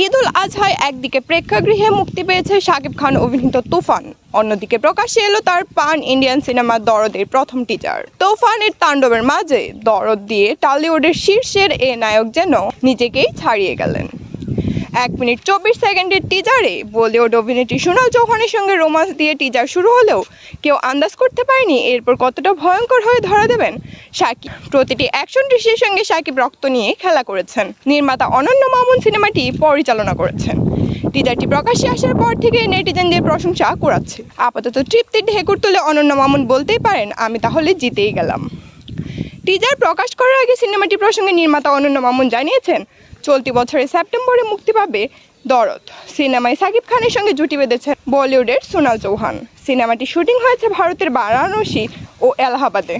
ঈদ উল আজহায় একদিকে প্রেক্ষাগৃহে মুক্তি পেয়েছে শাকিব খান অভিনীত তুফান, অন্যদিকে প্রকাশ্যে এলো তার পান ইন্ডিয়ান সিনেমা দরদের প্রথম টিজার। তুফানের তাণ্ডবের মাঝে দরদ দিয়ে টলিউডের শীর্ষের এ নায়ক যেন নিজেকেই ছাড়িয়ে গেলেন। 1 মিনিট 24 সেকেন্ডের টিজারে বলিউড অভিনেত্রী সোনাল চৌহানের সঙ্গে রোমান্স দিয়ে টিজার শুরু হলেও কেউ আন্দাজ করতে পারেনি এরপর কতটা ভয়ঙ্কর হয়ে ধরা দেবেন শাকিব। প্রতিটি অ্যাকশন দৃশ্যের সঙ্গে শাকিব রক্ত নিয়ে খেলা করেছেন। নির্মাতা অনন্য মামুন সিনেমাটি পরিচালনা করেছেন। টিজারটি প্রকাশ্যে আসার পর থেকে নেটিজেনদের প্রশংসা কুড়াচ্ছে। আপাতত তৃপ্তির ঢেকুর তুলে অনন্য মামুন বলতেই পারেন, আমি তাহলে জিতেই গেলাম। টিজার প্রকাশ করার আগে সিনেমাটি প্রসঙ্গে নির্মাতা অনন্য মামুন জানিয়েছেন, চলতি বছরের সেপ্টেম্বরে মুক্তি পাবে দরদ। সিনেমায় শাকিব খানের সঙ্গে জুটি বেঁধেছেন বলিউডের সোনাল চৌহান। সিনেমাটি শুটিং হয়েছে ভারতের বারাণসী ও এলাহাবাদে।